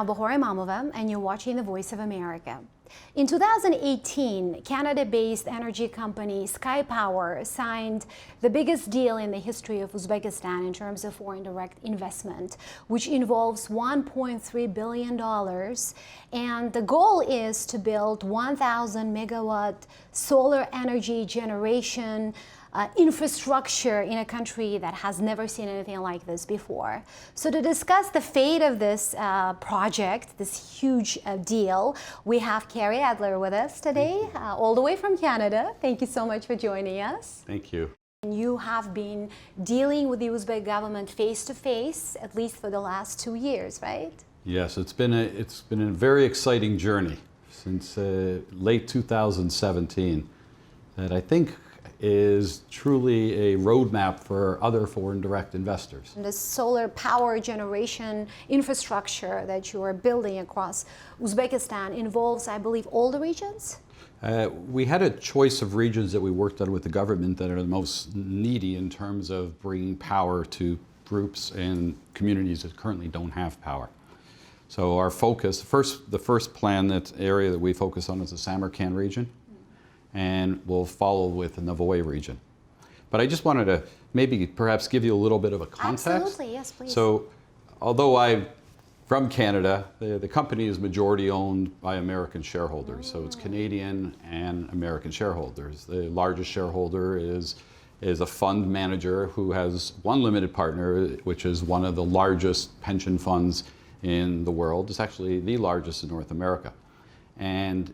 Bahor Imamova, and you're watching The Voice of America. In 2018, Canada-based energy company SkyPower signed the biggest deal in the history of Uzbekistan in terms of foreign direct investment, which involves $1.3 billion. And the goal is to build 1,000 megawatt solar energy generation infrastructure in a country that has never seen anything like this before. So to discuss the fate of this project, this huge deal, we have Carrie Adler with us today, all the way from Canada. Thank you so much for joining us. Thank you. You have been dealing with the Uzbek government face to face, at least for the last 2 years, right? Yes, it's been a very exciting journey since late 2017 that I think is truly a roadmap for other foreign direct investors. And the solar power generation infrastructure that you are building across Uzbekistan involves, I believe, all the regions? We had a choice of regions that we worked on with the government that are the most needy in terms of bringing power to groups and communities that currently don't have power. So our focus, the first area that we focus on is the Samarkand region, and we'll follow with the Navoy region. But I just wanted to maybe perhaps give you a little bit of a context. Absolutely, yes, please. So although I'm from Canada, the company is majority owned by American shareholders. So it's Canadian and American shareholders. The largest shareholder is a fund manager who has one limited partner, which is one of the largest pension funds in the world. It's actually the largest in North America. And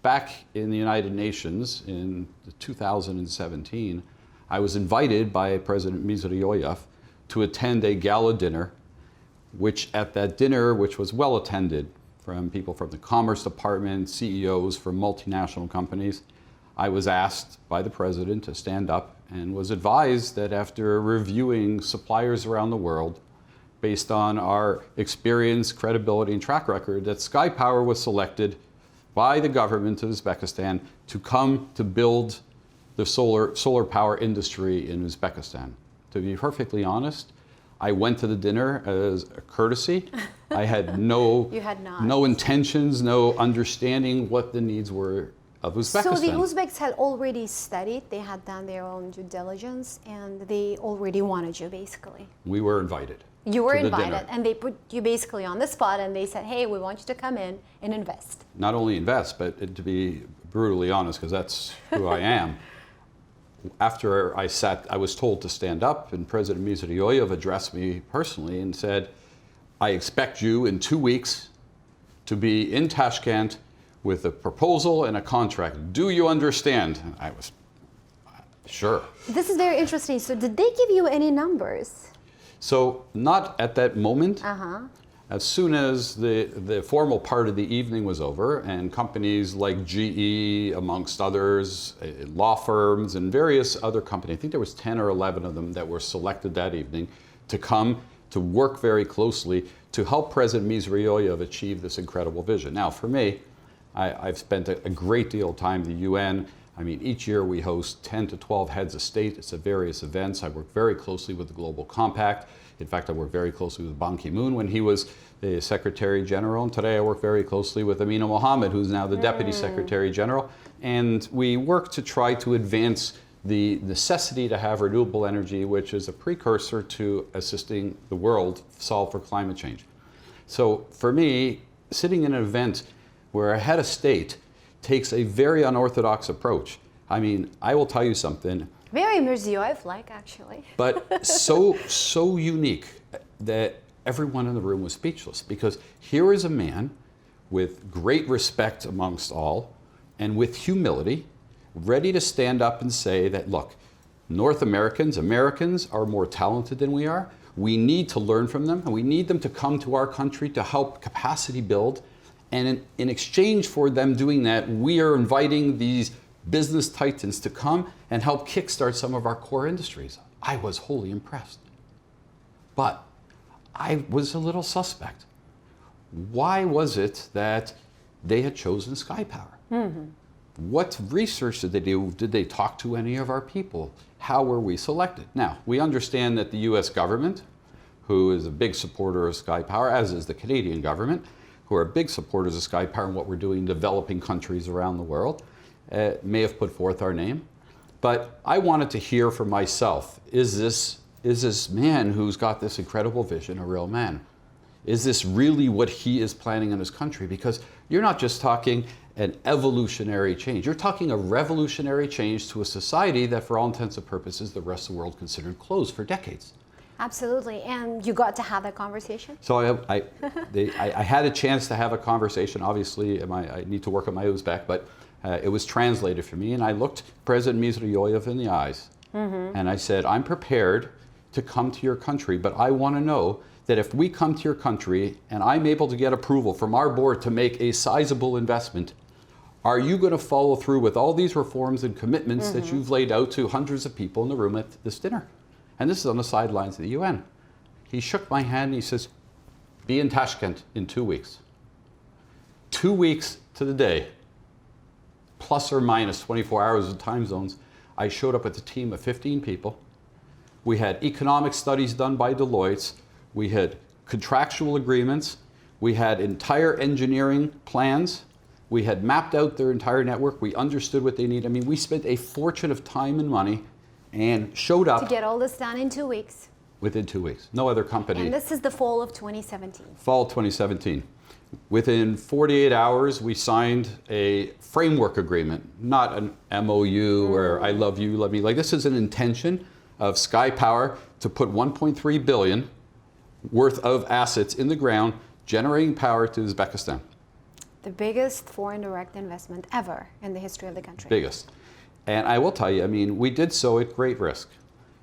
back in the United Nations in 2017, I was invited by President Mirziyoyev to attend a gala dinner, which at that dinner, which was well attended from people from the Commerce Department, CEOs from multinational companies, I was asked by the President to stand up and was advised that after reviewing suppliers around the world, based on our experience, credibility, and track record, that SkyPower was selected by the government of Uzbekistan to come to build the solar power industry in Uzbekistan. To be perfectly honest, I went to the dinner as a courtesy. I had no intentions, no understanding what the needs were of Uzbekistan. So the Uzbeks had already studied, they had done their own due diligence, and they already wanted you, basically. We were invited. You were invited, and they put you basically on the spot, and they said, hey, we want you to come in and invest. Not only invest, but to be brutally honest, because that's who I am. After I was told to stand up, and President Mirziyoyev addressed me personally and said, I expect you in 2 weeks to be in Tashkent with a proposal and a contract. Do you understand? I was, sure. This is very interesting. So did they give you any numbers? So not at that moment. As soon as the formal part of the evening was over, and companies like GE, amongst others, law firms, and various other companies, I think there was 10 or 11 of them that were selected that evening to come to work very closely to help President Mirziyoyev achieve this incredible vision. Now, for me, I've spent a great deal of time in the UN. I mean, each year we host 10 to 12 heads of state. It's at various events. I work very closely with the Global Compact. In fact, I worked very closely with Ban Ki-moon when he was the Secretary General. And today I work very closely with Amina Mohammed, who's now the Deputy Secretary General. And we work to try to advance the necessity to have renewable energy, which is a precursor to assisting the world solve for climate change. So for me, sitting in an event where a head of state takes a very unorthodox approach. I mean, I will tell you something. Very Mirziyoyev-like, actually. But so unique that everyone in the room was speechless, because here is a man with great respect amongst all and with humility, ready to stand up and say that, look, North Americans are more talented than we are. We need to learn from them, and we need them to come to our country to help capacity build. And in exchange for them doing that, we are inviting these business titans to come and help kickstart some of our core industries. I was wholly impressed. But I was a little suspect. Why was it that they had chosen SkyPower? What research did they do? Did they talk to any of our people? How were we selected? Now, we understand that the US government, who is a big supporter of SkyPower, as is the Canadian government, who are big supporters of SkyPower and what we're doing in developing countries around the world, may have put forth our name. But I wanted to hear for myself, is this man who's got this incredible vision a real man? Is this really what he is planning in his country? Because you're not just talking an evolutionary change. You're talking a revolutionary change to a society that, for all intents and purposes, the rest of the world considered closed for decades. Absolutely, and you got to have that conversation? So I had a chance to have a conversation. Obviously, I need to work on my Uzbek, but it was translated for me, and I looked President Mirziyoyev in the eyes, and I said, I'm prepared to come to your country, but I want to know that if we come to your country and I'm able to get approval from our board to make a sizable investment, are you going to follow through with all these reforms and commitments that you've laid out to hundreds of people in the room at this dinner? And this is on the sidelines of the UN. He shook my hand and he says, be in Tashkent in 2 weeks. 2 weeks to the day, plus or minus 24 hours of time zones. I showed up with a team of 15 people. We had economic studies done by Deloitte. We had contractual agreements. We had entire engineering plans. We had mapped out their entire network. We understood what they need. I mean, we spent a fortune of time and money and showed up. To get all this done in 2 weeks. Within 2 weeks. No other company. And this is the fall of 2017. Fall 2017. Within 48 hours, we signed a framework agreement, not an MOU or I love you, love me. Like, this is an intention of SkyPower to put 1.3 billion worth of assets in the ground, generating power to Uzbekistan. The biggest foreign direct investment ever in the history of the country. Biggest. And I will tell you, I mean, we did so at great risk.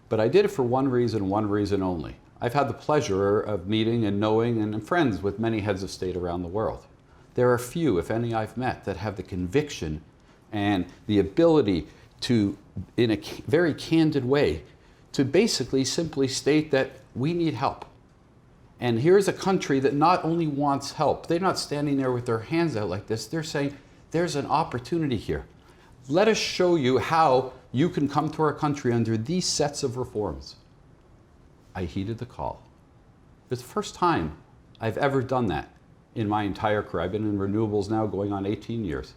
But I did it for one reason only. I've had the pleasure of meeting and knowing and am friends with many heads of state around the world. There are few, if any, I've met that have the conviction and the ability to, in a very candid way, to basically simply state that we need help. And here's a country that not only wants help, they're not standing there with their hands out like this, they're saying, there's an opportunity here. Let us show you how you can come to our country under these sets of reforms. I heeded the call. It's the first time I've ever done that in my entire career. I've been in renewables now going on 18 years.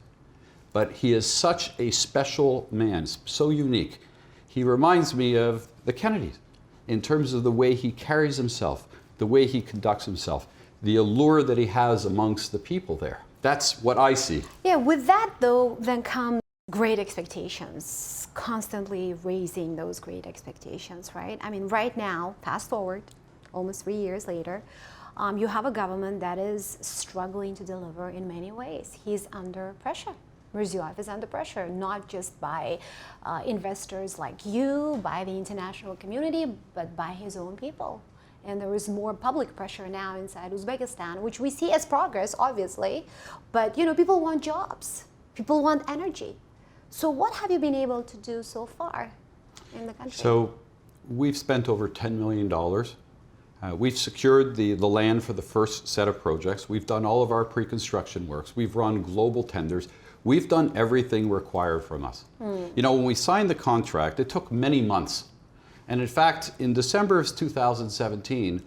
But he is such a special man, so unique. He reminds me of the Kennedys in terms of the way he carries himself, the way he conducts himself, the allure that he has amongst the people there. That's what I see. Yeah, with that though, then comes great expectations, constantly raising those great expectations, right? I mean, right now, fast forward, almost 3 years later, you have a government that is struggling to deliver in many ways. He's under pressure. Mirziyoyev is under pressure, not just by investors like you, by the international community, but by his own people. And there is more public pressure now inside Uzbekistan, which we see as progress, obviously. But, you know, people want jobs. People want energy. So what have you been able to do so far in the country? So we've spent over $10 million. We've secured the land for the first set of projects. We've done all of our pre-construction works. We've run global tenders. We've done everything required from us. You know, when we signed the contract, it took many months. And in fact, in December of 2017,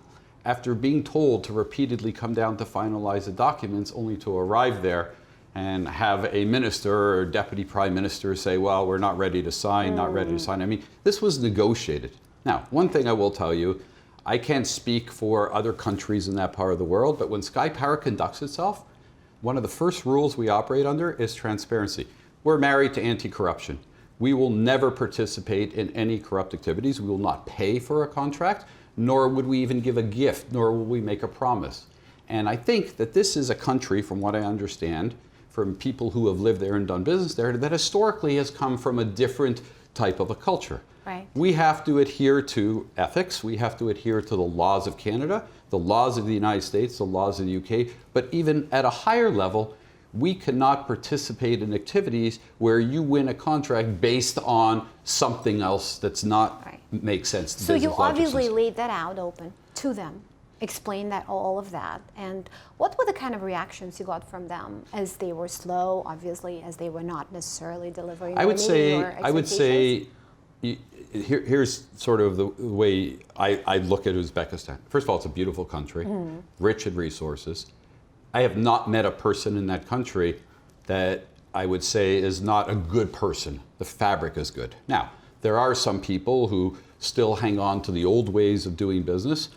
after being told to repeatedly come down to finalize the documents, only to arrive there and have a minister or deputy prime minister say, well, we're not ready to sign, not ready to sign. I mean, this was negotiated. Now, one thing I will tell you, I can't speak for other countries in that part of the world, but when SkyPower conducts itself, one of the first rules we operate under is transparency. We're married to anti-corruption. We will never participate in any corrupt activities. We will not pay for a contract, nor would we even give a gift, nor will we make a promise. And I think that this is a country, from what I understand, from people who have lived there and done business there, that historically has come from a different type of a culture. Right. We have to adhere to ethics. We have to adhere to the laws of Canada, the laws of the United States, the laws of the UK. But even at a higher level, we cannot participate in activities where you win a contract based on something else that's not make sense to so business you obviously logics. laid that out open to them, explained that all of that. And what were the kind of reactions you got from them as they were slow, obviously, as they were not necessarily delivering? I would say here's sort of the way I look at Uzbekistan. First of all, it's a beautiful country, rich in resources. I have not met a person in that country that I would say is not a good person. The fabric is good. Now, there are some people who still hang on to the old ways of doing business.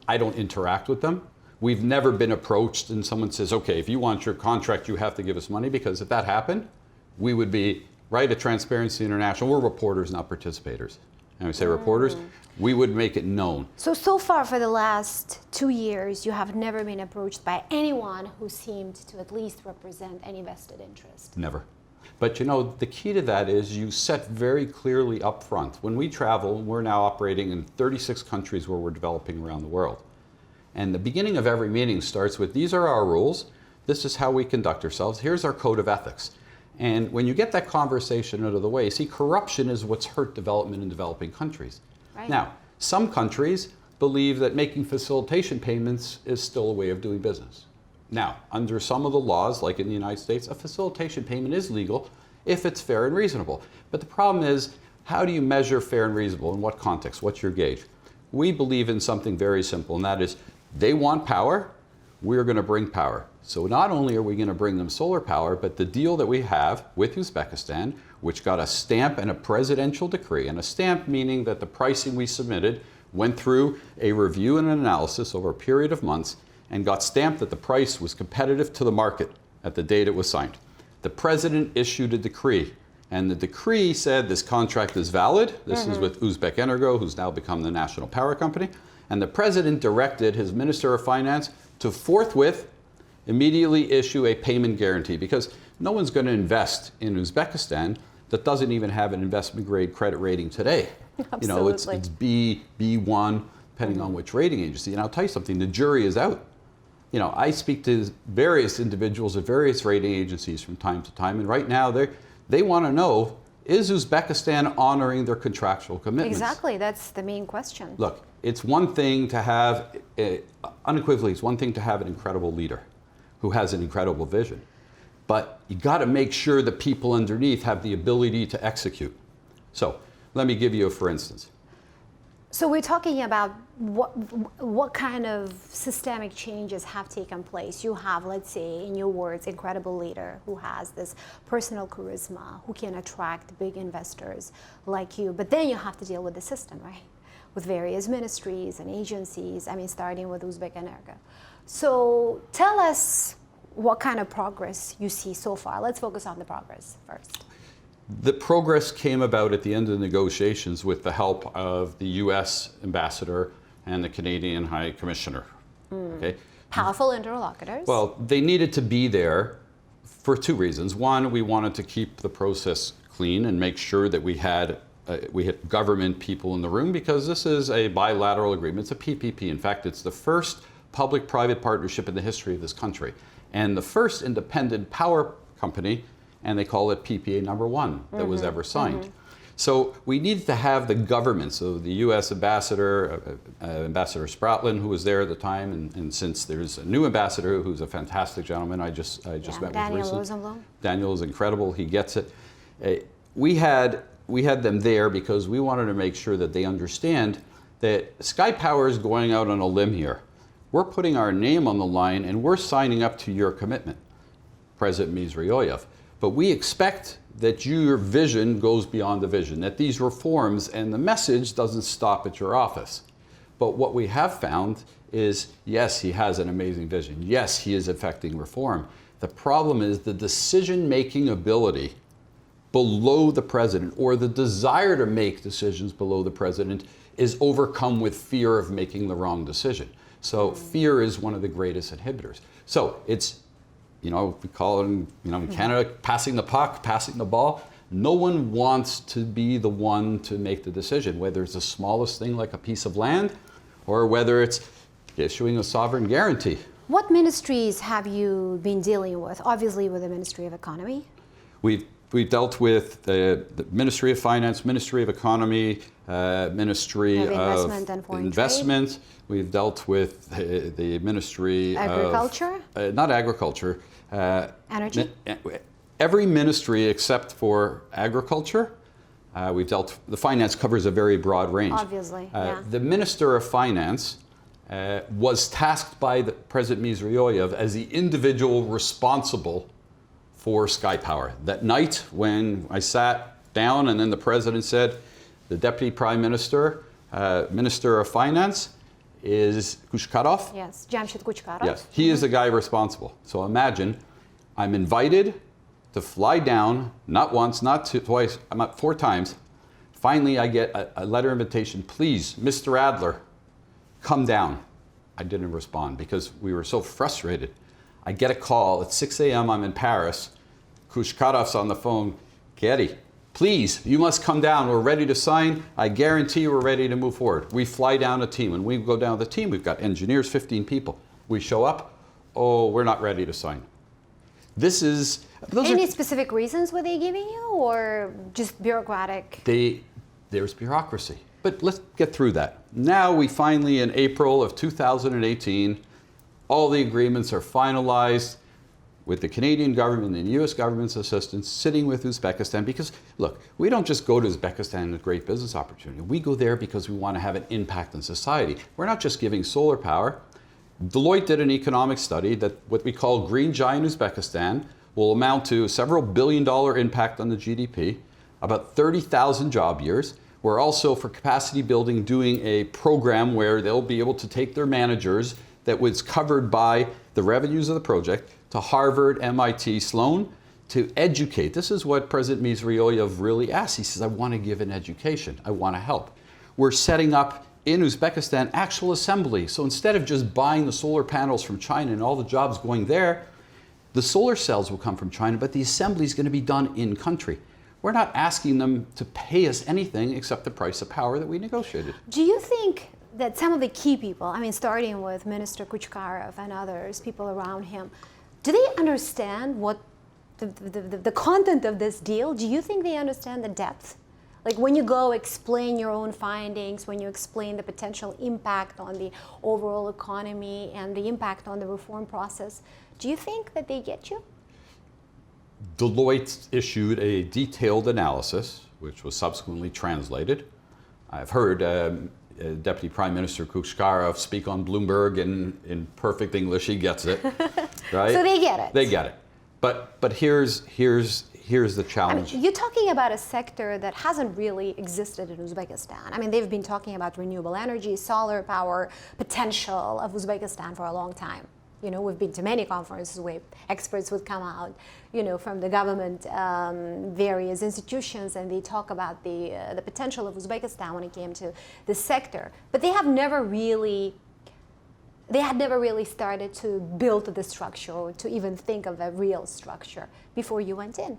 I don't interact with them. We've never been approached and someone says, okay, if you want your contract, you have to give us money, because if that happened, we would be right at Transparency International. We're reporters, not participators. And we say reporters, we would make it known. So far for the last 2 years, you have never been approached by anyone who seemed to at least represent any vested interest? Never. But you know, the key to that is you set very clearly up front. When we travel, we're now operating in 36 countries where we're developing around the world. And the beginning of every meeting starts with, these are our rules, this is how we conduct ourselves, here's our code of ethics. And when you get that conversation out of the way, see, corruption is what's hurt development in developing countries. Right. Now, some countries believe that making facilitation payments is still a way of doing business. Now, under some of the laws, like in the United States, a facilitation payment is legal if it's fair and reasonable. But the problem is, how do you measure fair and reasonable? In what context? What's your gauge? We believe in something very simple, and that is, they want power, we're going to bring power. So not only are we going to bring them solar power, but the deal that we have with Uzbekistan, which got a stamp and a presidential decree, and a stamp meaning that the pricing we submitted went through a review and an analysis over a period of months and got stamped that the price was competitive to the market at the date it was signed. The president issued a decree, and the decree said this contract is valid. This is with Uzbek Energo, who's now become the national power company. And the president directed his Minister of Finance to forthwith immediately issue a payment guarantee, because no one's going to invest in Uzbekistan that doesn't even have an investment grade credit rating today. Absolutely. You know, it's B, B1, depending on which rating agency. And I'll tell you something, the jury is out. You know, I speak to various individuals at various rating agencies from time to time, and right now they want to know, is Uzbekistan honoring their contractual commitments? Exactly, that's the main question. Look, it's one thing to have, unequivocally, it's one thing to have an incredible leader who has an incredible vision. But you got to make sure the people underneath have the ability to execute. So let me give you a for instance. So we're talking about what kind of systemic changes have taken place. You have, let's say, in your words, incredible leader who has this personal charisma, who can attract big investors like you. But then you have to deal with the system, right? With various ministries and agencies, I mean, starting with Uzbek Energo. So tell us what kind of progress you see so far. Let's focus on the progress first. The progress came about at the end of the negotiations with the help of the US ambassador and the Canadian High Commissioner. Okay? Powerful interlocutors. Well, they needed to be there for two reasons. One, we wanted to keep the process clean and make sure that we had government people in the room, because this is a bilateral agreement. It's a PPP. In fact, it's the first public-private partnership in the history of this country, and the first independent power company, and they call it PPA number 1 that was ever signed. So we needed to have the government, so the US ambassador, Ambassador Spratlan, who was there at the time, and since there's a new ambassador who's a fantastic gentleman I just met with recently. Daniel is incredible, he gets it. We had them there because we wanted to make sure that they understand that SkyPower is going out on a limb here. We're putting our name on the line and we're signing up to your commitment, President Mirziyoyev. But we expect that your vision goes beyond the vision, that these reforms and the message doesn't stop at your office. But what we have found is, yes, he has an amazing vision. Yes, he is affecting reform. The problem is the decision-making ability below the president, or the desire to make decisions below the president, is overcome with fear of making the wrong decision. So fear is one of the greatest inhibitors. So it's, you know, we call it, in Canada, passing the puck, passing the ball. No one wants to be the one to make the decision, whether it's the smallest thing like a piece of land, or whether it's issuing a sovereign guarantee. What ministries have you been dealing with? Obviously with the Ministry of Economy. We've dealt with the Ministry of Finance, Ministry of Economy, Ministry of Investment and Foreign Investment. Trade. We've dealt with the Ministry Agriculture? of... not agriculture. Energy? Every ministry except for agriculture. The finance covers a very broad range. Obviously, yeah. The Minister of Finance was tasked by President Mirziyoyev as the individual responsible for SkyPower. That night when I sat down and then the president said, the Deputy Prime Minister, Minister of Finance is Kushkarov. Yes, Jamshid Kuchkarov. Yes, he is the guy responsible. So imagine I'm invited to fly down, not once, not twice, I'm up 4 times. Finally, I get a letter invitation, please, Mr. Adler, come down. I didn't respond because we were so frustrated. I get a call at 6 a.m. I'm in Paris. Kushkarov's on the phone. Getty, please, you must come down. We're ready to sign. I guarantee we're ready to move forward. We fly down a team. When we go down the team, we've got engineers, 15 people. We show up. Oh, we're not ready to sign. This is... Any specific reasons were they giving you, or just bureaucratic? There's bureaucracy. But let's get through that. Now we finally, in April of 2018, all the agreements are finalized with the Canadian government and the US government's assistance, sitting with Uzbekistan, because look, we don't just go to Uzbekistan as a great business opportunity. We go there because we want to have an impact on society. We're not just giving solar power. Deloitte did an economic study that what we call green giant Uzbekistan will amount to several $billion impact on the GDP, about 30,000 job years. We're also, for capacity building, doing a program where they'll be able to take their managers that was covered by the revenues of the project to Harvard, MIT, Sloan, to educate. This is what President Mirziyoyev really asked. He says, I want to give an education. I want to help. We're setting up in Uzbekistan actual assembly. So instead of just buying the solar panels from China and all the jobs going there, the solar cells will come from China, but the assembly is going to be done in country. We're not asking them to pay us anything except the price of power that we negotiated. Do you think that some of the key people, I mean, starting with Minister Kuchkarov and others, people around him, do they understand what the content of this deal? Do you think they understand the depth? Like when you go explain your own findings, when you explain the potential impact on the overall economy and the impact on the reform process, do you think that they get you? Deloitte issued a detailed analysis, which was subsequently translated. I've heard Deputy Prime Minister Kuchkarov speak on Bloomberg in perfect English. He gets it, right? So they get it. They get it. But here's the challenge. I mean, you're talking about a sector that hasn't really existed in Uzbekistan. I mean, they've been talking about renewable energy, solar power, potential of Uzbekistan for a long time. You know, we've been to many conferences where experts would come out, you know, from the government, various institutions, and they talk about the potential of Uzbekistan when it came to this sector. But they had never really started to build the structure or to even think of a real structure before you went in.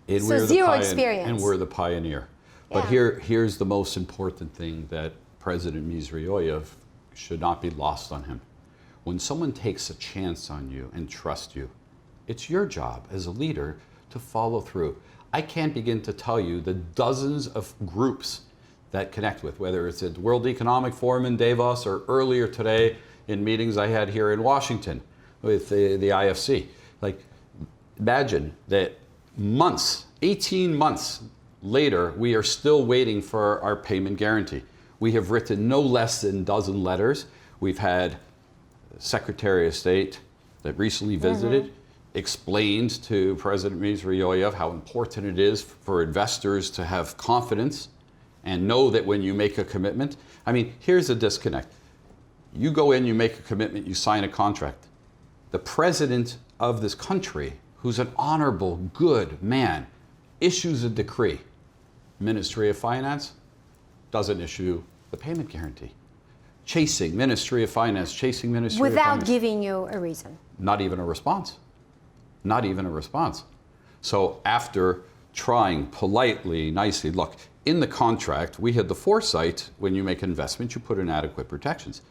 And so zero experience. And we're the pioneer. But Yeah. here's the most important thing that President Mirziyoyev should not be lost on him. When someone takes a chance on you and trusts you, it's your job as a leader to follow through. I can't begin to tell you the dozens of groups that connect with, whether it's at the World Economic Forum in Davos or earlier today in meetings I had here in Washington with the IFC. Like, imagine that 18 months later, we are still waiting for our payment guarantee. We have written no less than a dozen letters. We've had Secretary of State that recently visited, explained to President Mirziyoyev how important it is for investors to have confidence and know that when you make a commitment, I mean, here's a disconnect. You go in, you make a commitment, you sign a contract. The president of this country, who's an honorable, good man, issues a decree. Ministry of Finance doesn't issue the payment guarantee. Chasing Ministry of Finance, chasing Ministry of Finance. Without giving you a reason. Not even a response. Not even a response. So after trying politely, nicely, look, in the contract, we had the foresight, when you make an investment, you put in adequate protections.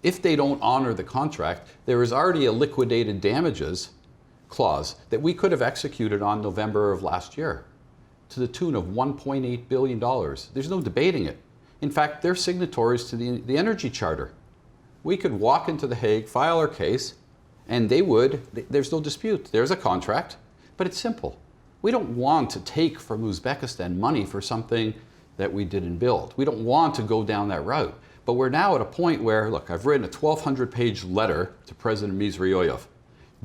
If they don't honor the contract, there is already a liquidated damages clause that we could have executed on November of last year to the tune of $1.8 billion. There's no debating it. In fact, they're signatories to the Energy Charter. We could walk into The Hague, file our case, and they would, there's no dispute. There's a contract, but it's simple. We don't want to take from Uzbekistan money for something that we didn't build. We don't want to go down that route. But we're now at a point where, look, I've written a 1,200-page letter to President Mirziyoyev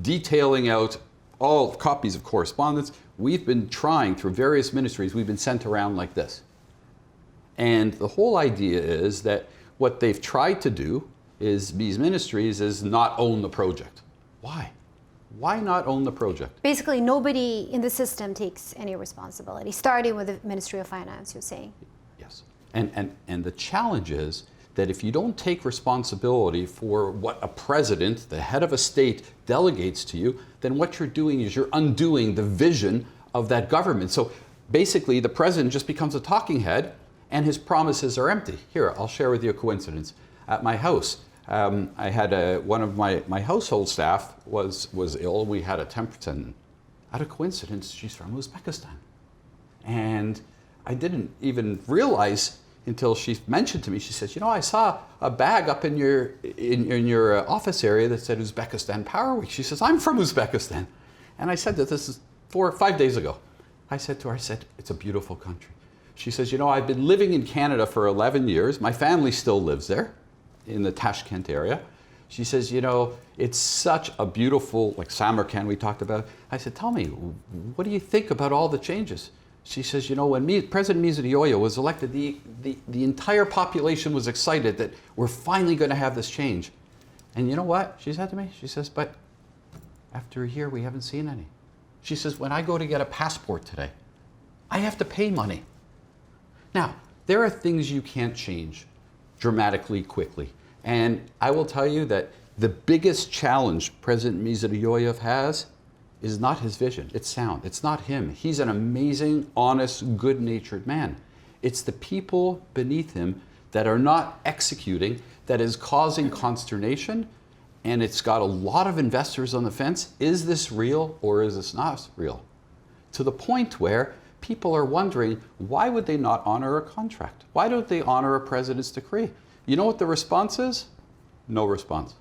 detailing out all copies of correspondence. We've been trying through various ministries, we've been sent around like this. And the whole idea is that what they've tried to do is, these ministries, is not own the project. Why? Why not own the project? Basically, nobody in the system takes any responsibility, starting with the Ministry of Finance, you're saying. Yes. And the challenge is that if you don't take responsibility for what a president, the head of a state, delegates to you, then what you're doing is you're undoing the vision of that government. So basically, the president just becomes a talking head, and his promises are empty. Here, I'll share with you a coincidence. At my house, I had one of my household staff was ill. We had a temperature, and out of coincidence, she's from Uzbekistan. And I didn't even realize until she mentioned to me, she says, you know, I saw a bag up in your office area that said Uzbekistan Power Week. She says, I'm from Uzbekistan. And I said that this is 4 or 5 days ago. I said to her, it's a beautiful country. She says, you know, I've been living in Canada for 11 years. My family still lives there in the Tashkent area. She says, you know, it's such a beautiful, like Samarkand we talked about. I said, tell me, what do you think about all the changes? She says, you know, when President Mirziyoyev was elected, the entire population was excited that we're finally going to have this change. And you know what she said to me? She says, but after a year, we haven't seen any. She says, when I go to get a passport today, I have to pay money. Now, there are things you can't change dramatically quickly. And I will tell you that the biggest challenge President Mirziyoyev has is not his vision. It's sound. It's not him. He's an amazing, honest, good-natured man. It's the people beneath him that are not executing that is causing consternation, and it's got a lot of investors on the fence. Is this real or is this not real? To the point where people are wondering, why would they not honor a contract? Why don't they honor a president's decree? You know what the response is? No response.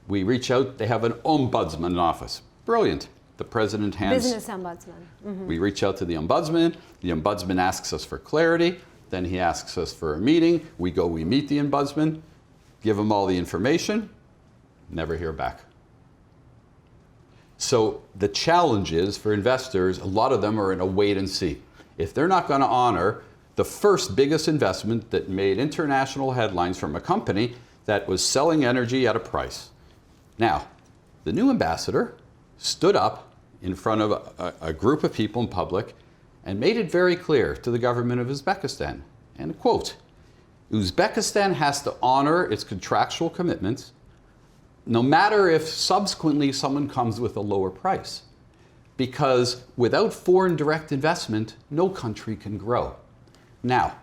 We reach out, they have an ombudsman office. Brilliant. The president hands... Business ombudsman. Mm-hmm. We reach out to the ombudsman asks us for clarity, then he asks us for a meeting, we go, we meet the ombudsman, give him all the information, never hear back. So the challenge is for investors, a lot of them are in a wait and see. If they're not going to honor the first biggest investment that made international headlines from a company that was selling energy at a price. Now, the new ambassador stood up in front of a group of people in public and made it very clear to the government of Uzbekistan, and quote, Uzbekistan has to honor its contractual commitments no matter if subsequently someone comes with a lower price. Because without foreign direct investment, no country can grow. Now,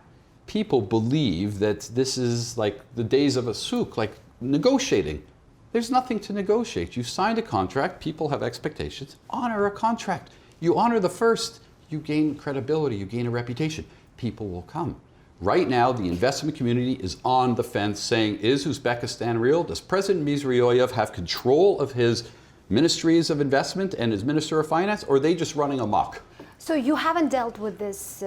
people believe that this is like the days of a souk, like negotiating. There's nothing to negotiate. You signed a contract, people have expectations, honor a contract. You honor the first, you gain credibility, you gain a reputation. People will come. Right now, the investment community is on the fence saying, is Uzbekistan real? Does President Mirziyoyev have control of his ministries of investment and his Minister of Finance, or are they just running amok? So you haven't dealt with this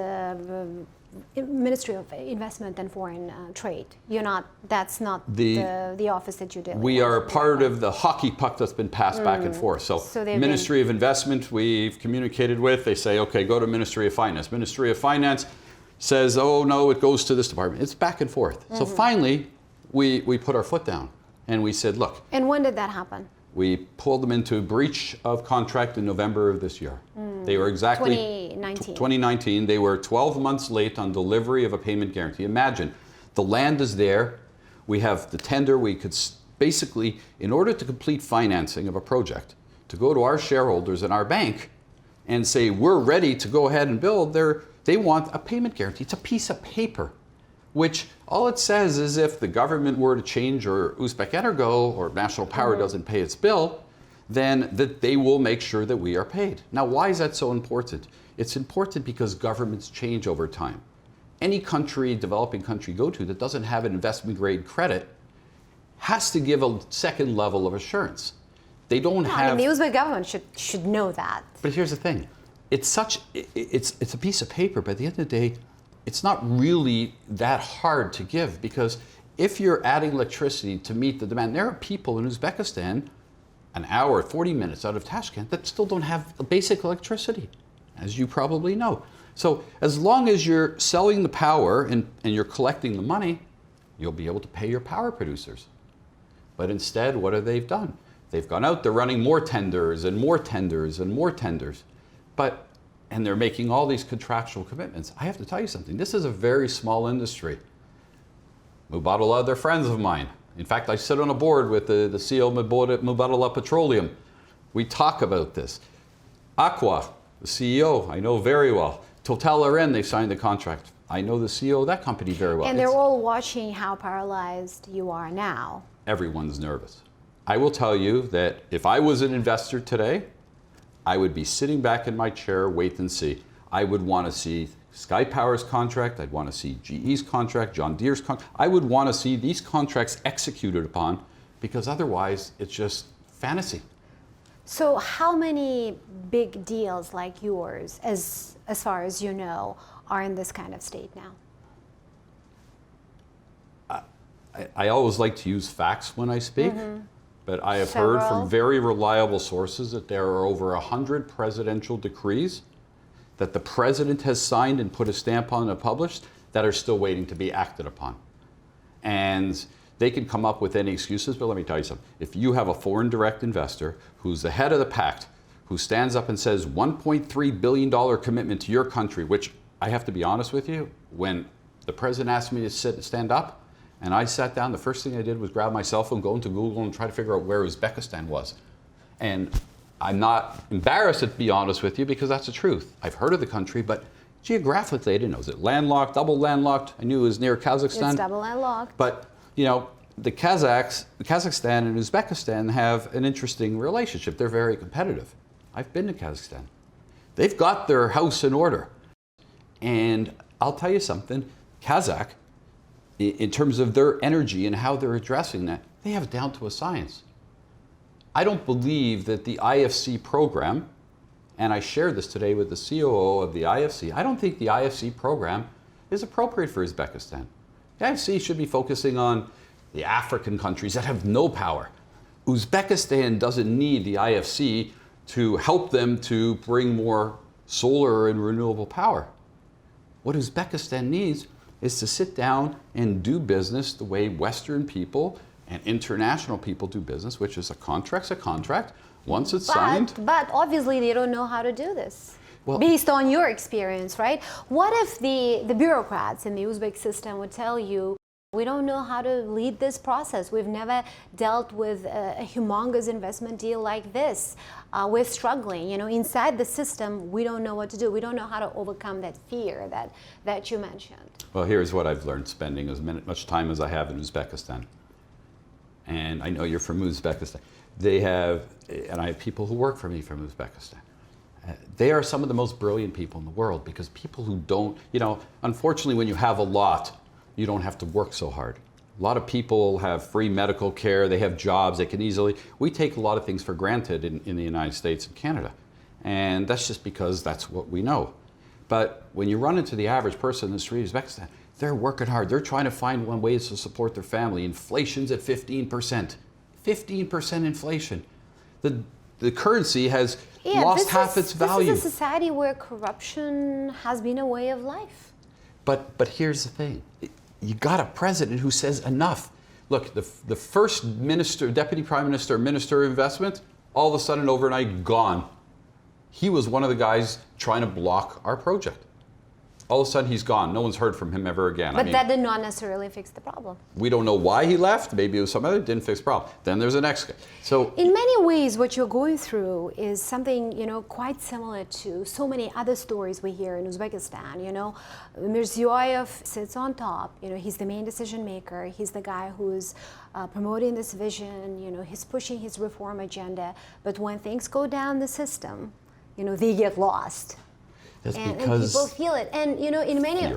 Ministry of Investment and Foreign Trade. You're not. That's not the office that you deal with. We are part of the hockey puck that's been passed back and forth. So Ministry of Investment we've communicated with. They say, okay, go to Ministry of Finance. Ministry of Finance says, oh no, it goes to this department. It's back and forth. So finally, we put our foot down and we said, look. And when did that happen? We pulled them into breach of contract in November of this year. They were exactly 2019. They were 12 months late on delivery of a payment guarantee. Imagine, the land is there. We have the tender. We could basically, in order to complete financing of a project, to go to our shareholders and our bank and say, we're ready to go ahead and build, they want a payment guarantee. It's a piece of paper, which all it says is if the government were to change or Uzbek Energo or National Power doesn't pay its bill, then that they will make sure that we are paid. Now, why is that so important? It's important because governments change over time. Any country, developing country you go to that doesn't have an investment grade credit has to give a second level of assurance. They don't have... I mean, the Uzbek government should know that. But here's the thing. It's a piece of paper, but at the end of the day, it's not really that hard to give, because if you're adding electricity to meet the demand, there are people in Uzbekistan an hour, 40 minutes out of Tashkent that still don't have basic electricity, as you probably know. So as long as you're selling the power and you're collecting the money, you'll be able to pay your power producers. But instead, what have they done? They've gone out, they're running more tenders and more tenders and more tenders. And they're making all these contractual commitments. I have to tell you something, this is a very small industry. Mubadala, they're friends of mine. In fact, I sit on a board with the CEO of Mubadala Petroleum. We talk about this. Aqua, the CEO, I know very well. Total RN, they signed the contract. I know the CEO of that company very well. And they're all watching how paralyzed you are now. Everyone's nervous. I will tell you that if I was an investor today, I would be sitting back in my chair, wait and see. I would want to see SkyPower's contract, I'd want to see GE's contract, John Deere's contract. I would want to see these contracts executed upon, because otherwise it's just fantasy. So how many big deals like yours, as far as you know, are in this kind of state now? I always like to use facts when I speak, but I have heard from very reliable sources that there are over 100 presidential decrees that the president has signed and put a stamp on and published that are still waiting to be acted upon. And they can come up with any excuses, but let me tell you something. If you have a foreign direct investor who's the head of the pact, who stands up and says $1.3 billion commitment to your country, which I have to be honest with you, when the president asked me to stand up, and I sat down, the first thing I did was grab my cell phone, go into Google, and try to figure out where Uzbekistan was. And I'm not embarrassed, to be honest with you, because that's the truth. I've heard of the country, but geographically, I didn't know. Is it landlocked, double landlocked? I knew it was near Kazakhstan. It's double landlocked. But, you know, Kazakhstan and Uzbekistan have an interesting relationship. They're very competitive. I've been to Kazakhstan. They've got their house in order. And I'll tell you something, Kazakh, in terms of their energy and how they're addressing that, they have it down to a science. I don't believe that the IFC program, and I shared this today with the COO of the IFC, I don't think the IFC program is appropriate for Uzbekistan. The IFC should be focusing on the African countries that have no power. Uzbekistan doesn't need the IFC to help them to bring more solar and renewable power. What Uzbekistan needs is to sit down and do business the way Western people and international people do business, which is a contract's a contract. Once it's signed. But obviously they don't know how to do this. Well, based on your experience, right? What if the bureaucrats in the Uzbek system would tell you, we don't know how to lead this process. We've never dealt with a humongous investment deal like this. We're struggling. You know, inside the system, we don't know what to do. We don't know how to overcome that fear that you mentioned. Well, here's what I've learned spending as much time as I have in Uzbekistan. And I know you're from Uzbekistan. And I have people who work for me from Uzbekistan. They are some of the most brilliant people in the world, because people who don't, you know, unfortunately when you have a lot, you don't have to work so hard. A lot of people have free medical care, they have jobs, they can easily, we take a lot of things for granted in the United States and Canada. And that's just because that's what we know. But when you run into the average person in the street of Uzbekistan, they're working hard. They're trying to find ways to support their family. Inflation's at 15%. 15% inflation. The currency has lost half its value. This is a society where corruption has been a way of life. But here's the thing. You got a president who says enough. Look, the first minister, deputy prime minister, minister of investment, all of a sudden overnight gone. He was one of the guys trying to block our project. All of a sudden he's gone. No one's heard from him ever again. But that did not necessarily fix the problem. We don't know why he left. Maybe it was some other, didn't fix the problem. Then there's the next guy. So in many ways, what you're going through is something, you know, quite similar to so many other stories we hear in Uzbekistan. You know, Mirziyoyev sits on top. You know, he's the main decision maker. He's the guy who's promoting this vision. You know, he's pushing his reform agenda. But when things go down the system, you know, they get lost. That's and because people feel it. And, you know, in many...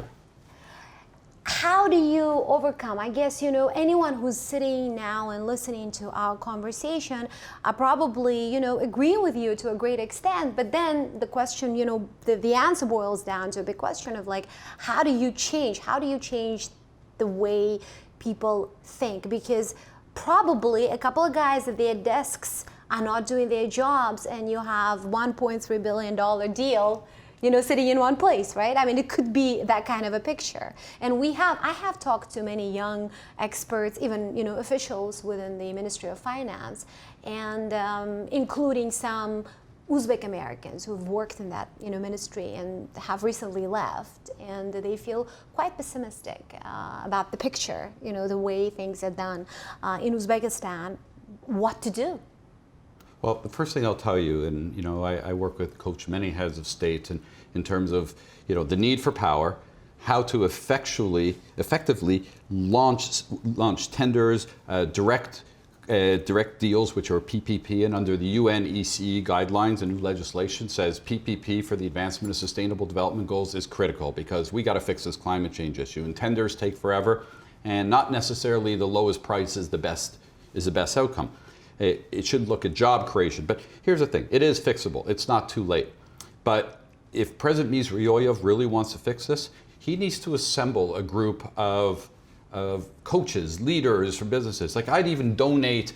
how do you overcome? I guess, anyone who's sitting now and listening to our conversation are probably, agreeing with you to a great extent. But then the question, the answer boils down to a big question of like, how do you change? How do you change the way people think? Because probably a couple of guys at their desks are not doing their jobs, and you have $1.3 billion deal sitting in one place, right? I mean, it could be that kind of a picture. And I have talked to many young experts, even, officials within the Ministry of Finance, and including some Uzbek Americans who've worked in that, ministry and have recently left, and they feel quite pessimistic about the picture, the way things are done in Uzbekistan. What to do? Well, the first thing I'll tell you, and I work with, coach many heads of state, and in terms of the need for power, how to effectively launch tenders, direct deals, which are PPP, and under the UN ECE guidelines and new legislation says PPP for the advancement of sustainable development goals is critical, because we got to fix this climate change issue, and tenders take forever, and not necessarily the lowest price is the best outcome. It should look at job creation. But here's the thing, it is fixable. It's not too late. But if President Mirziyoyev really wants to fix this, he needs to assemble a group of coaches, leaders from businesses. Like, I'd even donate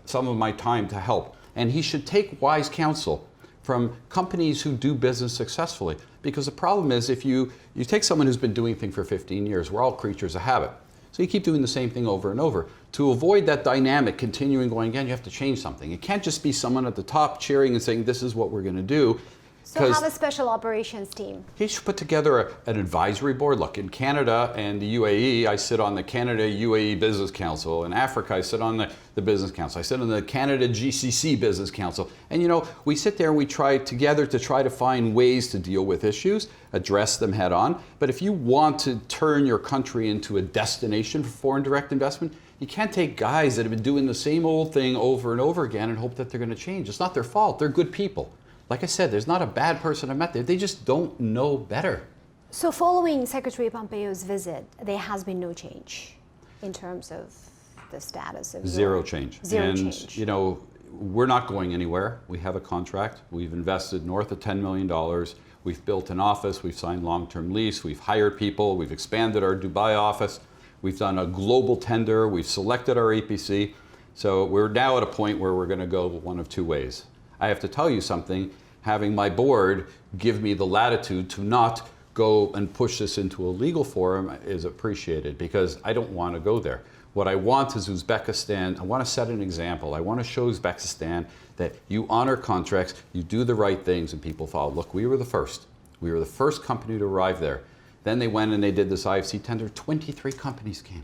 some of my time to help. And he should take wise counsel from companies who do business successfully. Because the problem is, if you take someone who's been doing things for 15 years, we're all creatures of habit. So you keep doing the same thing over and over. To avoid that dynamic continuing going again, you have to change something. It can't just be someone at the top cheering and saying, this is what we're going to do. So have a special operations team. He should put together an advisory board. Look, in Canada and the UAE, I sit on the Canada-UAE Business Council. In Africa, I sit on the Business Council. I sit on the Canada-GCC Business Council. And we sit there and we try together to try to find ways to deal with issues, address them head on. But if you want to turn your country into a destination for foreign direct investment, you can't take guys that have been doing the same old thing over and over again and hope that they're going to change. It's not their fault. They're good people. Like I said, there's not a bad person I've met there. They just don't know better. So following Secretary Pompeo's visit, there has been no change in terms of the status of Zero change. Zero change. We're not going anywhere. We have a contract. We've invested north of $10 million. We've built an office. We've signed long-term lease. We've hired people. We've expanded our Dubai office. We've done a global tender. We've selected our EPC. So we're now at a point where we're going to go one of two ways. I have to tell you something, having my board give me the latitude to not go and push this into a legal forum is appreciated, because I don't want to go there. What I want is Uzbekistan, I want to set an example. I want to show Uzbekistan that you honor contracts, you do the right things, and people follow. Look, we were the first. We were the first company to arrive there. Then they went and they did this IFC tender. 23 companies came.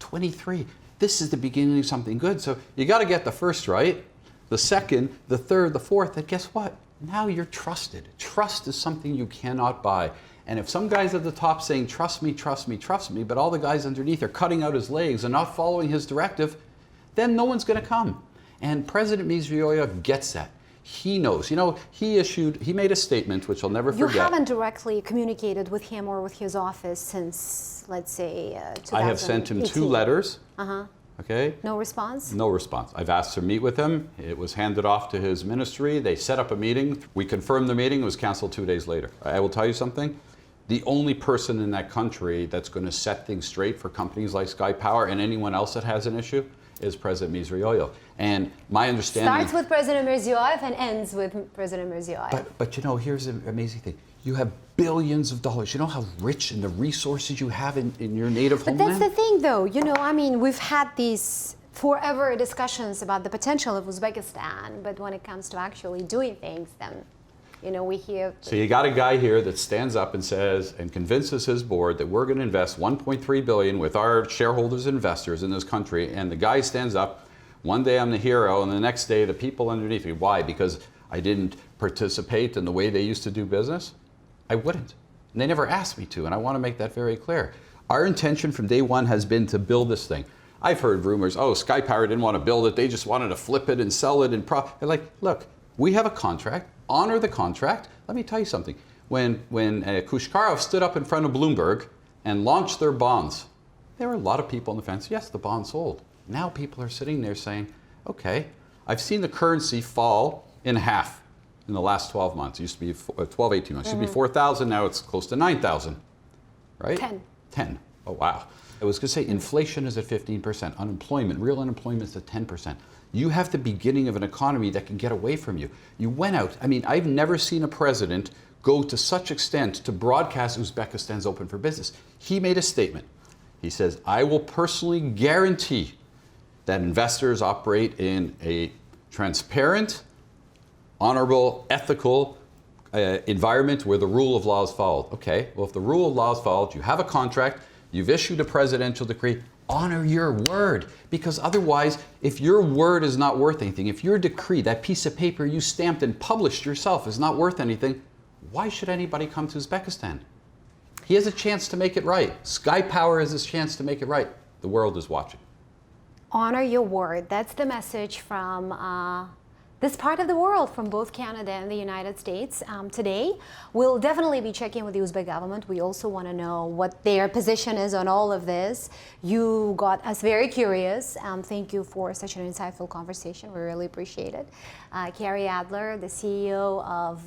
23. This is the beginning of something good. So you got to get the first right. The second, the third, the fourth, and guess what? Now you're trusted. Trust is something you cannot buy. And if some guy's at the top saying, trust me, trust me, trust me, but all the guys underneath are cutting out his legs and not following his directive, then no one's going to come. And President Mirziyoyev gets that. He knows. He made a statement, which I'll never forget. You haven't directly communicated with him or with his office since, let's say, 2018. I have sent him 2 letters. Okay. No response? No response. I've asked to meet with him. It was handed off to his ministry. They set up a meeting. We confirmed the meeting. It was canceled 2 days later. I will tell you something. The only person in that country that's going to set things straight for companies like SkyPower and anyone else that has an issue is President Mirziyoyev. And my understanding... Starts with President Mirziyoyev and ends with President Mirziyoyev. But here's the amazing thing. You have billions of dollars. You know how rich and the resources you have in your native homeland? But that's the thing, though. We've had these forever discussions about the potential of Uzbekistan, but when it comes to actually doing things, then, we hear... So you got a guy here that stands up and says, and convinces his board that we're going to invest $1.3 billion with our shareholders and investors in this country, and the guy stands up, one day I'm the hero, and the next day the people underneath me. Why? Because I didn't participate in the way they used to do business? I wouldn't. And they never asked me to, and I want to make that very clear. Our intention from day one has been to build this thing. I've heard rumors, SkyPower didn't want to build it, they just wanted to flip it and sell it and look, we have a contract, honor the contract. Let me tell you something. When Kushkarov stood up in front of Bloomberg and launched their bonds, there were a lot of people on the fence. Yes, the bond sold. Now people are sitting there saying, okay, I've seen the currency fall in half in the last 12 months. It used to be 12, 18 months. It used to be 4,000. Now it's close to 9,000, right? 10. Oh, wow. I was going to say inflation is at 15%. Unemployment, real unemployment is at 10%. You have the beginning of an economy that can get away from you. You went out. I mean, I've never seen a president go to such extent to broadcast Uzbekistan's open for business. He made a statement. He says, I will personally guarantee that investors operate in a transparent, honorable, ethical environment where the rule of law is followed. Okay, well, if the rule of law is followed, you have a contract, you've issued a presidential decree, honor your word. Because otherwise, if your word is not worth anything, if your decree, that piece of paper you stamped and published yourself, is not worth anything, why should anybody come to Uzbekistan? He has a chance to make it right. SkyPower has a chance to make it right. The world is watching. Honor your word. That's the message from this part of the world, from both Canada and the United States today. We'll definitely be checking with the Uzbek government. We also want to know what their position is on all of this. You got us very curious. Thank you for such an insightful conversation. We really appreciate it. Carrie Adler, the CEO of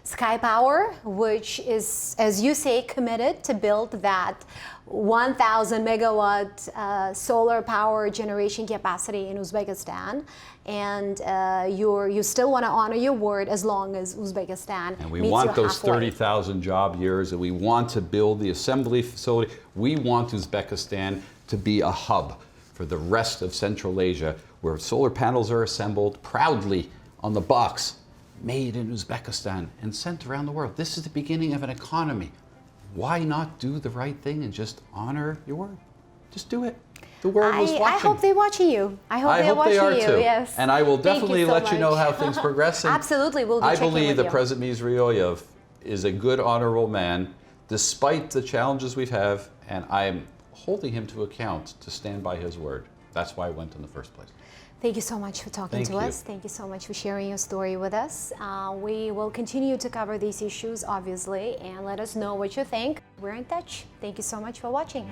SkyPower, which is, as you say, committed to build that 1,000 megawatt solar power generation capacity in Uzbekistan. And you still want to honor your word as long as Uzbekistan and we meets want you those halfway. 30,000 job years, and we want to build the assembly facility. We want Uzbekistan to be a hub for the rest of Central Asia, where solar panels are assembled proudly on the box, made in Uzbekistan and sent around the world. This is the beginning of an economy. Why not do the right thing and just honor your word? Just do it. The world was watching. I hope they're watching you. I hope they're watching they are you. too. Yes. And I will Thank definitely you so let you know much. how things progress. And Absolutely, we'll be I checking believe with that you. President Mirziyoyev is a good, honorable man, despite the challenges we have, and I'm holding him to account to stand by his word. That's why I went in the first place. Thank you so much for talking Thank to you. us. Thank you so much for sharing your story with us. We will continue to cover these issues, obviously, and let us know what you think. We're in touch. Thank you so much for watching.